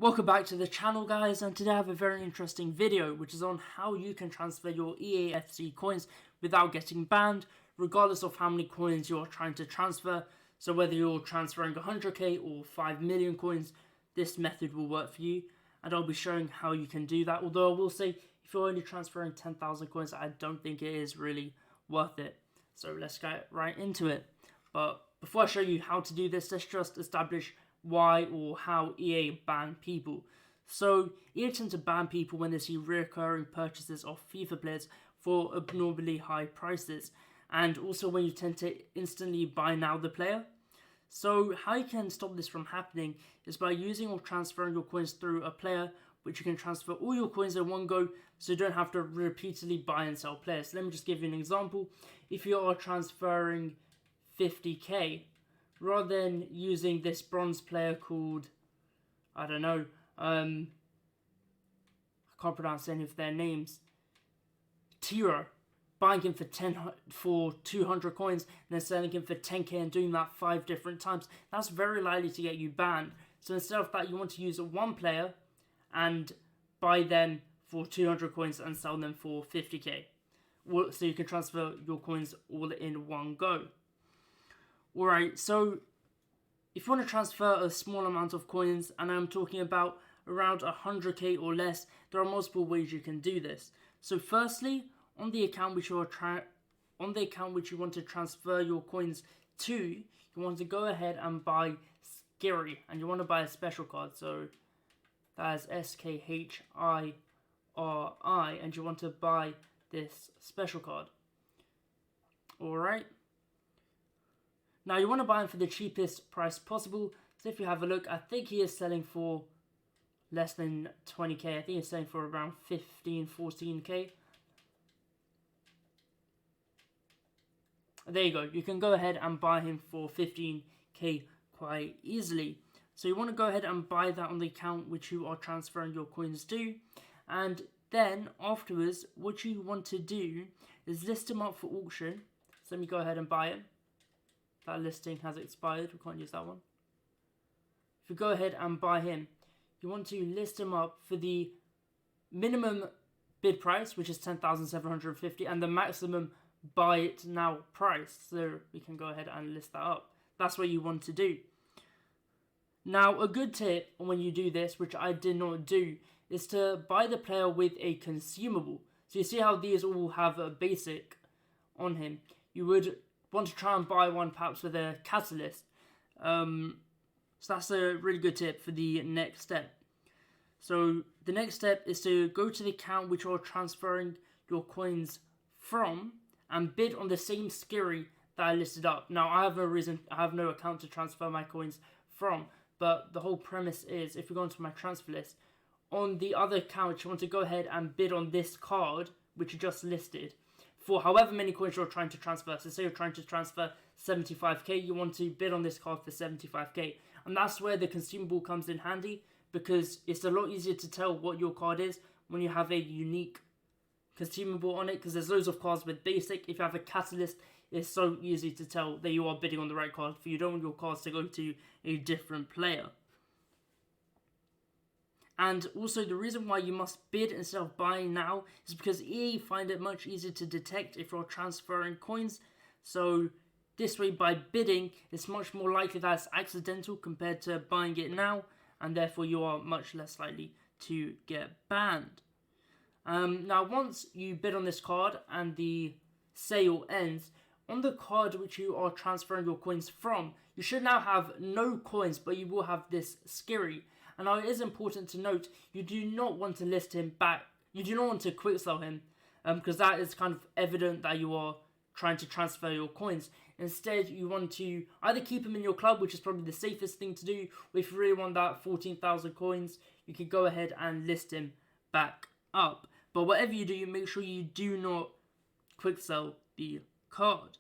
Welcome back to the channel, guys, and today I have a very interesting video which is on how you can transfer your EAFC coins without getting banned, regardless of how many coins you're trying to transfer. So whether you're transferring 100k or 5 million coins, this method will work for you, and I'll be showing how you can do that. Although I will say, if you're only transferring 10,000 coins, I don't think it is really worth it. So let's get right into it. But before I show you how to do this, let's just establish why or how EA ban people. So EA tend to ban people when they see recurring purchases of FIFA players for abnormally high prices, and also when you tend to instantly buy now the player. So how you can stop this from happening is by using or transferring your coins through a player, which you can transfer all your coins in one go, so you don't have to repeatedly buy and sell players. So let me just give you an example. If you are transferring 50k, rather than using this bronze player called, I don't know, I can't pronounce any of their names, Tiro, buying him for 200 coins and then selling him for 10k and doing that 5 different times, that's very likely to get you banned. So instead of that, you want to use one player and buy them for 200 coins and sell them for 50k. So you can transfer your coins all in one go. Alright, so if you want to transfer a small amount of coins, and I'm talking about around 100k or less, there are multiple ways you can do this. So firstly, on the account which you want to transfer your coins to, you want to go ahead and buy Scary, and you want to buy a special card. So that is SKHIRI, and you want to buy this special card. Alright. Now you want to buy him for the cheapest price possible. So if you have a look, I think he is selling for less than 20k. I think he's selling for around 15, 14k. There you go. You can go ahead and buy him for 15k quite easily. So you want to go ahead and buy that on the account which you are transferring your coins to. And then afterwards, what you want to do is list him up for auction. So let me go ahead and buy it. That listing has expired, we can't use that one. If you go ahead and buy him, you want to list him up for the minimum bid price, which is 10,750, and the maximum buy it now price. So we can go ahead and list that up. That's what you want to do. Now, a good tip when you do this, which I did not do, is to buy the player with a consumable. So you see how these all have a basic on him. You would want to try and buy one perhaps with a catalyst. So that's a really good tip for the next step. So the next step is to go to the account which you're transferring your coins from and bid on the same Scary that I listed up. Now I have no account to transfer my coins from, but the whole premise is, if you go into my transfer list, on the other account you want to go ahead and bid on this card which you just listed for however many coins you're trying to transfer. So say you're trying to transfer 75k, you want to bid on this card for 75k. And that's where the consumable comes in handy, because it's a lot easier to tell what your card is when you have a unique consumable on it, because there's loads of cards with basic. If you have a catalyst, it's so easy to tell that you are bidding on the right card, for you don't want your cards to go to a different player. And also, the reason why you must bid instead of buying now is because EA find it much easier to detect if you're transferring coins. So this way, by bidding, it's much more likely that it's accidental compared to buying it now, and therefore you are much less likely to get banned. Now, once you bid on this card and the sale ends, on the card which you are transferring your coins from, you should now have no coins, but you will have this Scary. And now it is important to note, you do not want to list him back. You do not want to quick sell him, because that is kind of evident that you are trying to transfer your coins. Instead, you want to either keep him in your club, which is probably the safest thing to do, or if you really want that 14,000 coins, you can go ahead and list him back up. But whatever you do, make sure you do not quick sell the card.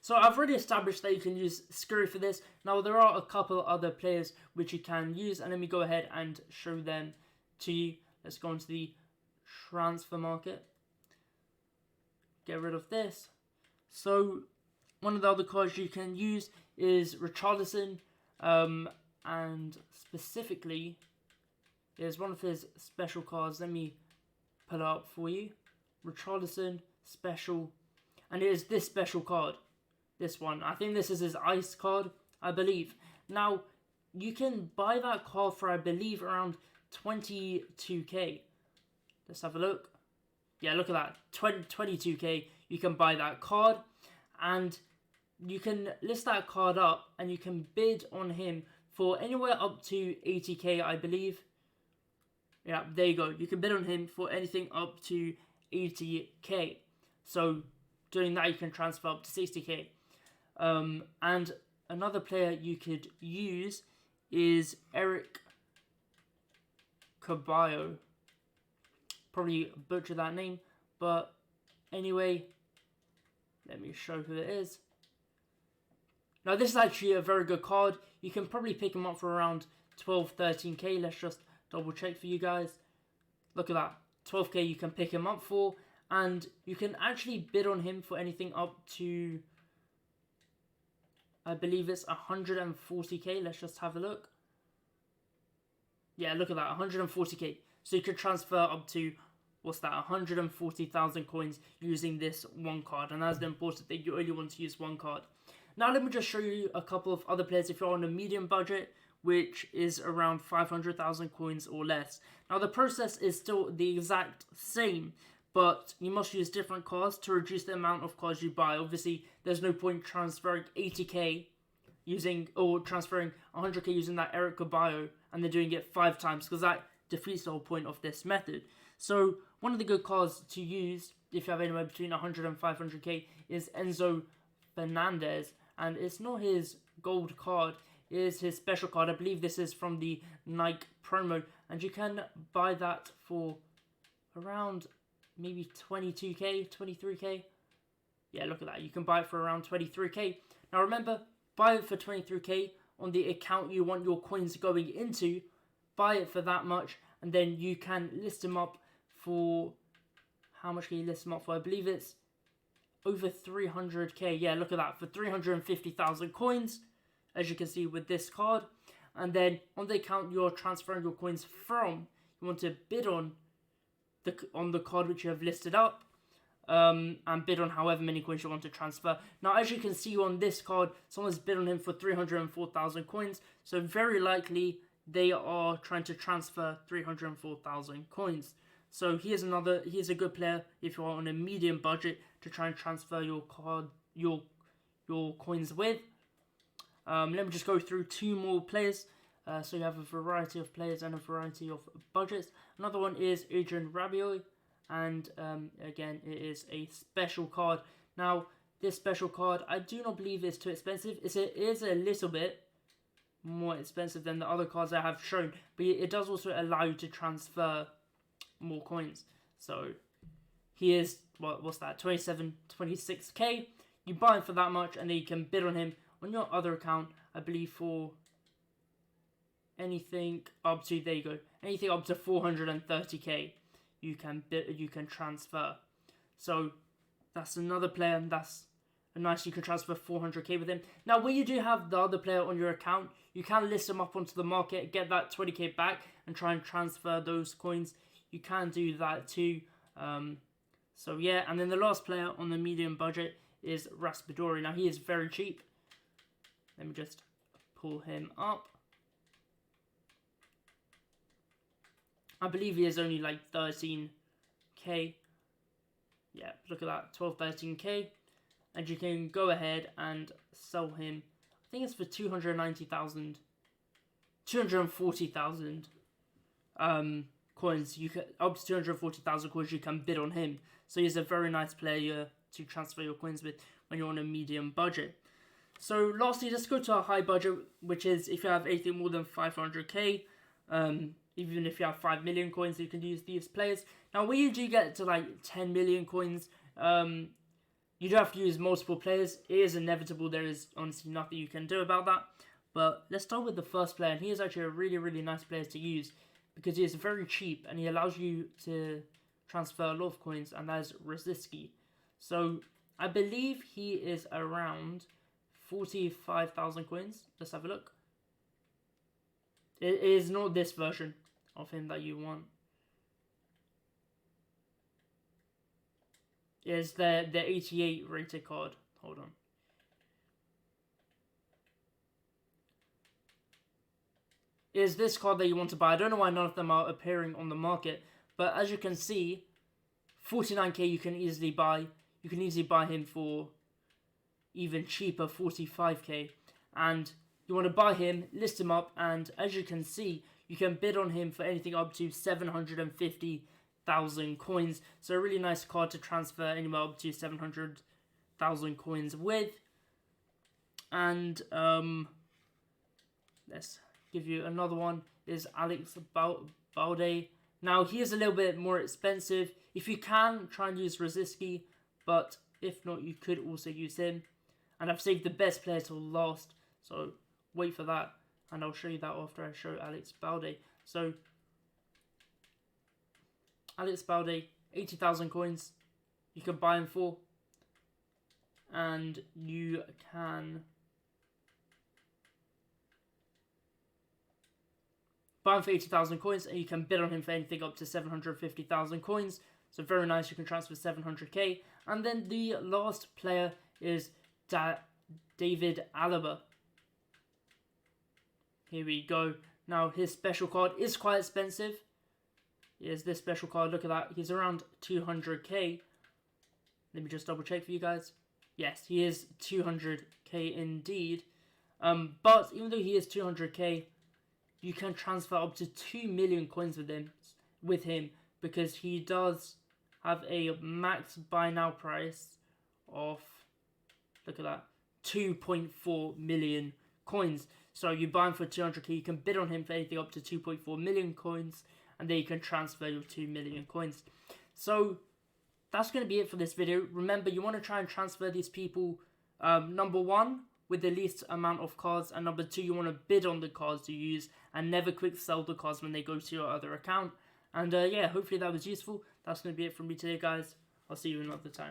So I've already established that you can use Scary for this. Now there are a couple other players which you can use, and let me go ahead and show them to you. Let's go into the transfer market. Get rid of this. So one of the other cards you can use is Richarlison, and specifically is one of his special cards. Let me pull it up for you. Richarlison special, and it is this special card. This one, I think this is his ice card, I believe. Now, you can buy that card for, I believe, around 22k. Let's have a look. Yeah, look at that, 22k. You can buy that card, and you can list that card up, and you can bid on him for anywhere up to 80k, I believe. Yeah, there you go. You can bid on him for anything up to 80k. So doing that, you can transfer up to 60k. And another player you could use is Eric Caballo. Probably butcher that name, but anyway, let me show who it is. Now, this is actually a very good card. You can probably pick him up for around 12, 13k. Let's just double check for you guys. Look at that. 12k you can pick him up for. And you can actually bid on him for anything up to, I believe it's 140k. Let's just have a look. Yeah, look at that. 140k. So you could transfer up to, what's that, 140,000 coins using this one card. And that's the important thing. You only want to use one card. Now let me just show you a couple of other players if you're on a medium budget, which is around 500,000 coins or less. Now the process is still the exact same, but you must use different cards to reduce the amount of cards you buy. Obviously, there's no point transferring 80k using, or transferring 100k using that Eric Caballo and then doing it 5 times, because that defeats the whole point of this method. So one of the good cards to use if you have anywhere between 100 and 500k is Enzo Fernandez. And it's not his gold card, it is his special card. I believe this is from the Nike promo, and you can buy that for around maybe 22k, 23k. Yeah, look at that. You can buy it for around 23k. Now remember, buy it for 23k on the account you want your coins going into. Buy it for that much, and then you can list them up for, how much can you list them up for? I believe it's over 300k. Yeah, look at that, for 350,000 coins, as you can see with this card. And then on the account you're transferring your coins from, you want to bid on the card which you have listed up, and bid on however many coins you want to transfer. Now, as you can see on this card, someone's bid on him for 304,000 coins, so very likely they are trying to transfer 304,000 coins. So here's a good player if you're on a medium budget to try and transfer your coins with. Let me just go through 2 more players. So you have a variety of players and a variety of budgets. Another one is Adrian Rabiot, and again, it is a special card. Now, this special card, I do not believe is too expensive. It is a little bit more expensive than the other cards I have shown, but it does also allow you to transfer more coins. So he is, what's that, 26k. You buy him for that much, and then you can bid on him on your other account, I believe, for anything up to, there you go, anything up to 430k you can transfer. So that's another player, and that's a nice, you can transfer 400k with him. Now, when you do have the other player on your account, you can list them up onto the market, get that 20k back, and try and transfer those coins. You can do that too. So yeah, and then the last player on the medium budget is Raspadori. Now, he is very cheap. Let me just pull him up. I believe he is only like 13k. Yeah, look at that, 12, 13k. And you can go ahead and sell him, I think it's for 240,000 coins. You can, up to 240,000 coins, you can bid on him. So he's a very nice player to transfer your coins with when you're on a medium budget. So lastly, let's go to a high budget, which is if you have anything more than 500k. Even if you have 5 million coins, you can use these players. Now, when you do get to like 10 million coins, you do have to use multiple players. It is inevitable. There is honestly nothing you can do about that. But let's start with the first player. And he is actually a really, really nice player to use because he is very cheap and he allows you to transfer a lot of coins, and that is Rosicky. So I believe he is around 45,000 coins. Let's have a look. It is not this version. of him that you want. Is the 88 rated card. Hold on. Is this card that you want to buy. I don't know why none of them are appearing on the market, but as you can see, 49k you can easily buy. You can easily buy him for even cheaper, 45k. And you want to buy him, list him up, and as you can see, you can bid on him for anything up to 750,000 coins. So a really nice card to transfer anywhere up to 700,000 coins with. And let's give you another one, is Alex Balde. Now, he is a little bit more expensive. If you can, try and use Rosicky, but if not, you could also use him. And I've saved the best player till last, so wait for that, and I'll show you that after I show Alex Balde. So, Alex Balde, 80,000 coins, you can buy him for, and you can buy him for 80,000 coins, and you can bid on him for anything up to 750,000 coins. So very nice, you can transfer 700k. And then the last player is David Alaba. Here we go. Now his special card is quite expensive. Here's this special card, look at that. He's around 200k. Let me just double check for you guys. Yes, he is 200k indeed. But even though he is 200k, you can transfer up to 2 million coins with him because he does have a max buy now price of, look at that, 2.4 million coins. So you buy him for 200k, you can bid on him for anything up to 2.4 million coins, and then you can transfer your 2 million coins. So that's going to be it for this video. Remember, you want to try and transfer these people, number one, with the least amount of cards, and number two, you want to bid on the cards you use and never quick sell the cards when they go to your other account. And yeah, hopefully that was useful. That's going to be it from me today, guys. I'll see you another time.